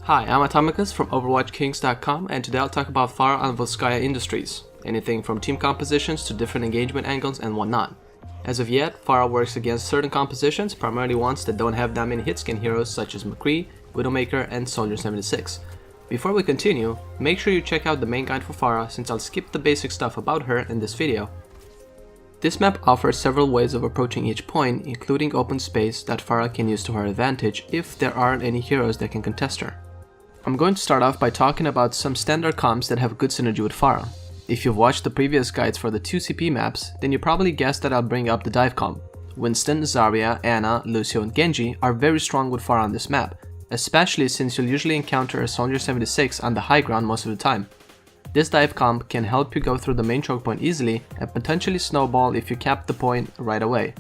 Hi, I'm Atomicus from OWKings.com, and today I'll talk about Pharah and Volskaya industries, anything from team compositions to different engagement angles and whatnot. As of yet, Pharah works against certain compositions, primarily ones that don't have that many hitscan heroes such as McCree, Widowmaker, and Soldier 76. Before we continue, make sure you check out the main guide for Pharah since I'll skip the basic stuff about her in this video. This map offers several ways of approaching each point, including open space that Pharah can use to her advantage if there aren't any heroes that can contest her. I'm going to start off by talking about some standard comps that have good synergy with Pharah. If you've watched the previous guides for the 2 CP maps, then you probably guessed that I'll bring up the dive comp. Winston, Zarya, Ana, Lucio, and Genji are very strong with Pharah on this map, especially since you'll usually encounter a Soldier 76 on the high ground most of the time. This dive comp can help you go through the main choke point easily and potentially snowball if you cap the point right away.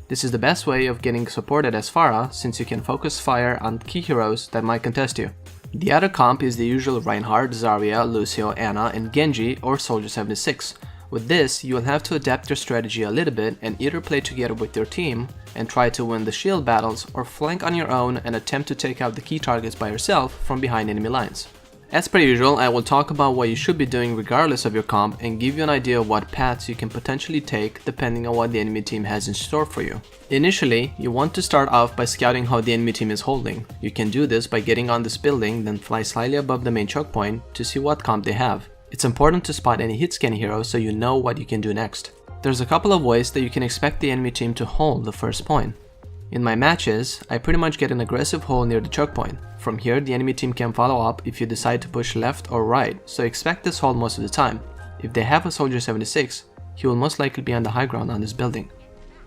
This is the best way of getting supported as Pharah since you can focus fire on key heroes that might contest you. The other comp is the usual Reinhardt, Zarya, Lucio, Ana, and Genji or Soldier 76. With this, you will have to adapt your strategy a little bit and either play together with your team and try to win the shield battles or flank on your own and attempt to take out the key targets by yourself from behind enemy lines. As per usual, I will talk about what you should be doing regardless of your comp and give you an idea of what paths you can potentially take depending on what the enemy team has in store for you. Initially, you want to start off by scouting how the enemy team is holding. You can do this by getting on this building, then fly slightly above the main choke point to see what comp they have. It's important to spot any hitscan heroes so you know what you can do next. There's a couple of ways that you can expect the enemy team to hold the first point. In my matches, I pretty much get an aggressive hold near the choke point. From here, the enemy team can follow up if you decide to push left or right, so expect this hold most of the time. If they have a Soldier 76, he will most likely be on the high ground on this building.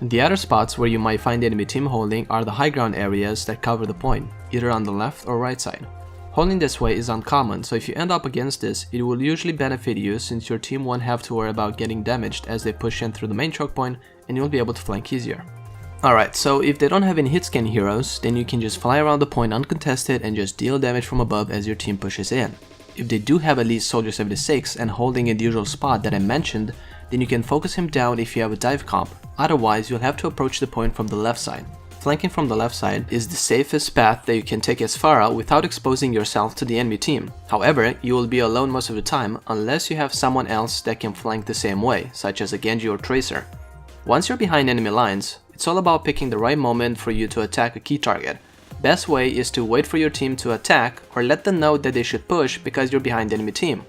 The other spots where you might find the enemy team holding are the high ground areas that cover the point, either on the left or right side. Holding this way is uncommon, so if you end up against this, it will usually benefit you since your team won't have to worry about getting damaged as they push in through the main choke point and you'll be able to flank easier. Alright, so if they don't have any hitscan heroes, then you can just fly around the point uncontested and just deal damage from above as your team pushes in. If they do have at least Soldier 76 and holding in the usual spot that I mentioned, then you can focus him down if you have a dive comp, otherwise you'll have to approach the point from the left side. Flanking from the left side is the safest path that you can take as Pharah without exposing yourself to the enemy team. However, you will be alone most of the time unless you have someone else that can flank the same way, such as a Genji or Tracer. Once you're behind enemy lines, it's all about picking the right moment for you to attack a key target. Best way is to wait for your team to attack or let them know that they should push because you're behind the enemy team.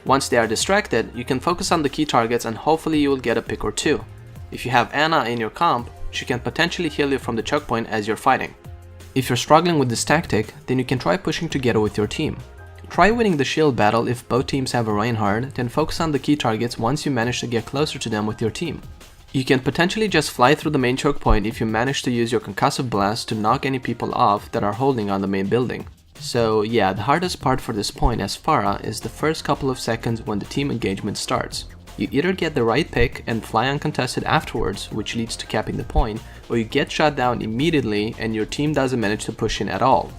Once they are distracted, you can focus on the key targets and hopefully you will get a pick or two. If you have Ana in your comp, she can potentially heal you from the choke point as you're fighting. If you're struggling with this tactic, then you can try pushing together with your team. Try winning the shield battle if both teams have a Reinhardt, then focus on the key targets once you manage to get closer to them with your team. You can potentially just fly through the main choke point if you manage to use your concussive blast to knock any people off that are holding on the main building. So yeah, the hardest part for this point as Pharah is the first couple of seconds when the team engagement starts. You either get the right pick and fly uncontested afterwards, which leads to capping the point, or you get shot down immediately and your team doesn't manage to push in at all.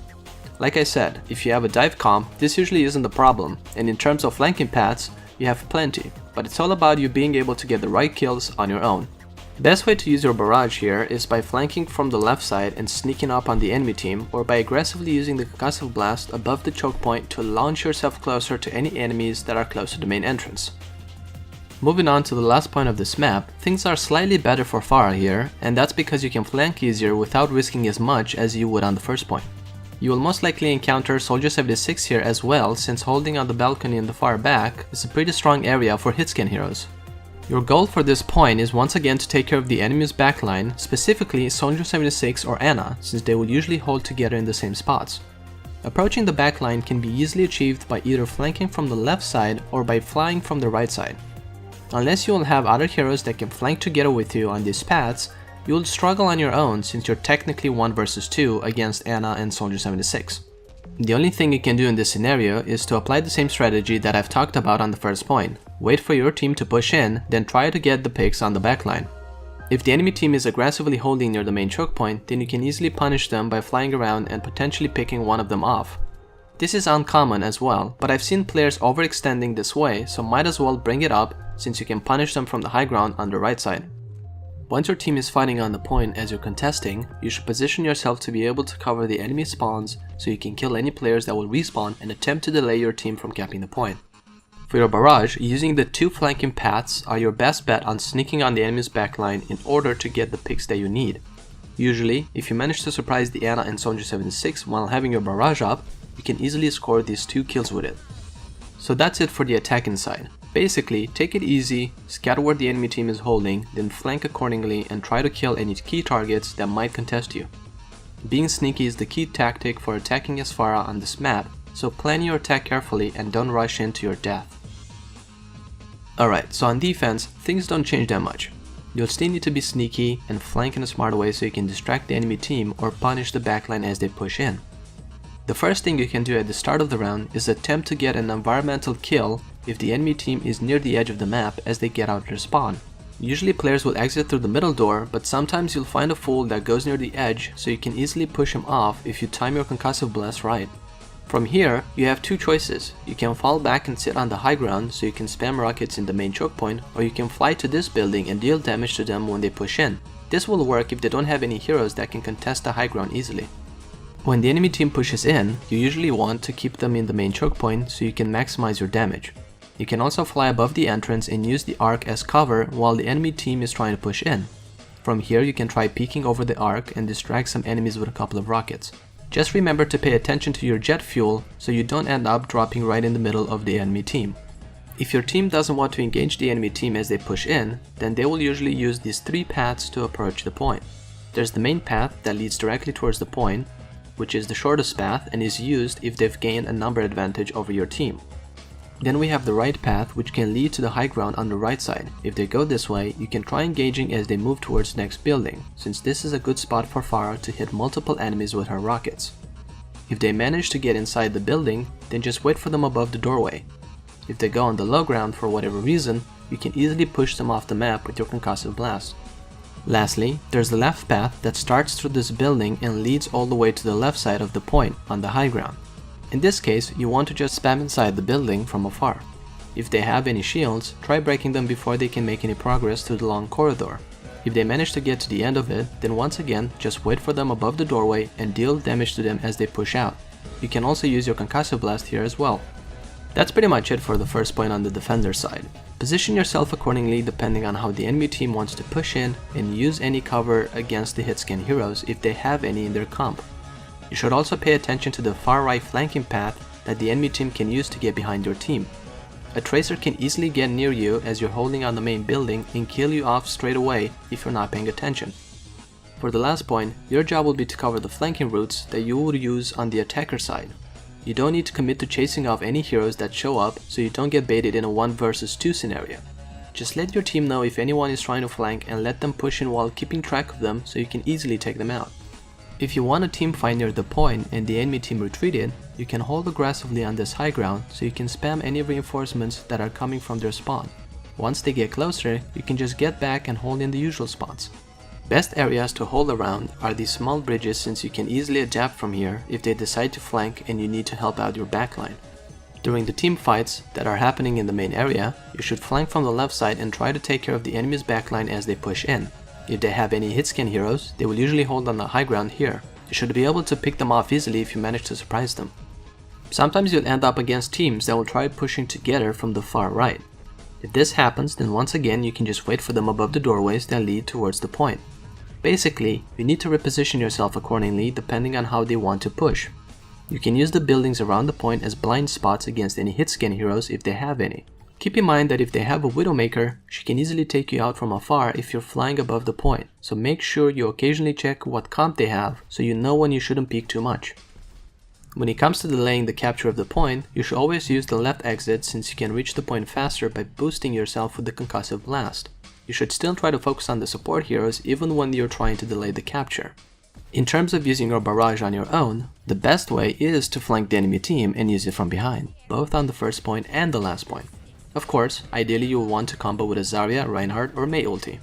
Like I said, if you have a dive comp, this usually isn't the problem, and in terms of flanking paths, you have plenty, but it's all about you being able to get the right kills on your own. The best way to use your barrage here is by flanking from the left side and sneaking up on the enemy team, or by aggressively using the concussive blast above the choke point to launch yourself closer to any enemies that are close to the main entrance. Moving on to the last point of this map, things are slightly better for Pharah here, and that's because you can flank easier without risking as much as you would on the first point. You will most likely encounter Soldier 76 here as well, since holding on the balcony in the far back is a pretty strong area for hitscan heroes. Your goal for this point is once again to take care of the enemy's backline, specifically Soldier 76 or Ana, since they will usually hold together in the same spots. Approaching the backline can be easily achieved by either flanking from the left side or by flying from the right side. Unless you will have other heroes that can flank together with you on these paths, you will struggle on your own since you're technically 1 versus 2 against Ana and Soldier 76. The only thing you can do in this scenario is to apply the same strategy that I've talked about on the first point. Wait for your team to push in, then try to get the picks on the backline. If the enemy team is aggressively holding near the main choke point, then you can easily punish them by flying around and potentially picking one of them off. This is uncommon as well, but I've seen players overextending this way, so might as well bring it up since you can punish them from the high ground on the right side. Once your team is fighting on the point as you're contesting, you should position yourself to be able to cover the enemy spawns so you can kill any players that will respawn and attempt to delay your team from capping the point. For your barrage, using the 2 flanking paths are your best bet on sneaking on the enemy's backline in order to get the picks that you need. Usually, if you manage to surprise the Ana and Soldier 76 while having your barrage up, you can easily score these 2 kills with it. So that's it for the attacking side. Basically, take it easy, scatter where the enemy team is holding, then flank accordingly and try to kill any key targets that might contest you. Being sneaky is the key tactic for attacking as Pharah on this map, so plan your attack carefully and don't rush into your death. Alright, so on defense, things don't change that much. You'll still need to be sneaky and flank in a smart way so you can distract the enemy team or punish the backline as they push in. The first thing you can do at the start of the round is attempt to get an environmental kill if the enemy team is near the edge of the map as they get out of their spawn. Usually players will exit through the middle door, but sometimes you'll find a fool that goes near the edge so you can easily push him off if you time your concussive blast right. From here, you have 2 choices. You can fall back and sit on the high ground so you can spam rockets in the main choke point, or you can fly to this building and deal damage to them when they push in. This will work if they don't have any heroes that can contest the high ground easily. When the enemy team pushes in, you usually want to keep them in the main choke point so you can maximize your damage. You can also fly above the entrance and use the arc as cover while the enemy team is trying to push in. From here you can try peeking over the arc and distract some enemies with a couple of rockets. Just remember to pay attention to your jet fuel so you don't end up dropping right in the middle of the enemy team. If your team doesn't want to engage the enemy team as they push in, then they will usually use these 3 paths to approach the point. There's the main path that leads directly towards the point, which is the shortest path and is used if they've gained a number advantage over your team. Then we have the right path, which can lead to the high ground on the right side. If they go this way, you can try engaging as they move towards the next building, since this is a good spot for Pharah to hit multiple enemies with her rockets. If they manage to get inside the building, then just wait for them above the doorway. If they go on the low ground for whatever reason, you can easily push them off the map with your concussive blast. Lastly, there's the left path that starts through this building and leads all the way to the left side of the point on the high ground. In this case, you want to just spam inside the building from afar. If they have any shields, try breaking them before they can make any progress through the long corridor. If they manage to get to the end of it, then once again, just wait for them above the doorway and deal damage to them as they push out. You can also use your concussive blast here as well. That's pretty much it for the first point on the defender side. Position yourself accordingly depending on how the enemy team wants to push in, and use any cover against the hitscan heroes if they have any in their comp. You should also pay attention to the far right flanking path that the enemy team can use to get behind your team. A tracer can easily get near you as you're holding on the main building and kill you off straight away if you're not paying attention. For the last point, your job will be to cover the flanking routes that you would use on the attacker side. You don't need to commit to chasing off any heroes that show up so you don't get baited in a 1 versus 2 scenario. Just let your team know if anyone is trying to flank and let them push in while keeping track of them so you can easily take them out. If you want a team fight near the point and the enemy team retreated, you can hold aggressively on this high ground so you can spam any reinforcements that are coming from their spawn. Once they get closer, you can just get back and hold in the usual spots. Best areas to hold around are these small bridges, since you can easily adapt from here if they decide to flank and you need to help out your backline. During the team fights that are happening in the main area, you should flank from the left side and try to take care of the enemy's backline as they push in. If they have any hitscan heroes, they will usually hold on the high ground here. You should be able to pick them off easily if you manage to surprise them. Sometimes you'll end up against teams that will try pushing together from the far right. If this happens, then once again you can just wait for them above the doorways that lead towards the point. Basically, you need to reposition yourself accordingly depending on how they want to push. You can use the buildings around the point as blind spots against any hitscan heroes if they have any. Keep in mind that if they have a Widowmaker, she can easily take you out from afar if you're flying above the point, so make sure you occasionally check what comp they have so you know when you shouldn't peek too much. When it comes to delaying the capture of the point, you should always use the left exit, since you can reach the point faster by boosting yourself with the concussive blast. You should still try to focus on the support heroes even when you're trying to delay the capture. In terms of using your barrage on your own, the best way is to flank the enemy team and use it from behind, both on the first point and the last point. Of course, ideally you will want to combo with a Zarya, Reinhardt or Mei ulti.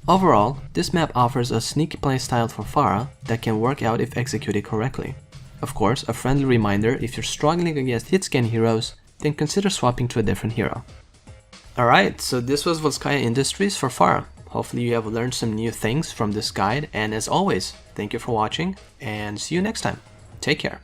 Overall, this map offers a sneaky playstyle for Pharah that can work out if executed correctly. Of course, a friendly reminder, if you're struggling against hitscan heroes, then consider swapping to a different hero. Alright, so this was Volskaya Industries for Pharah. Hopefully you have learned some new things from this guide, and as always, thank you for watching, and see you next time. Take care.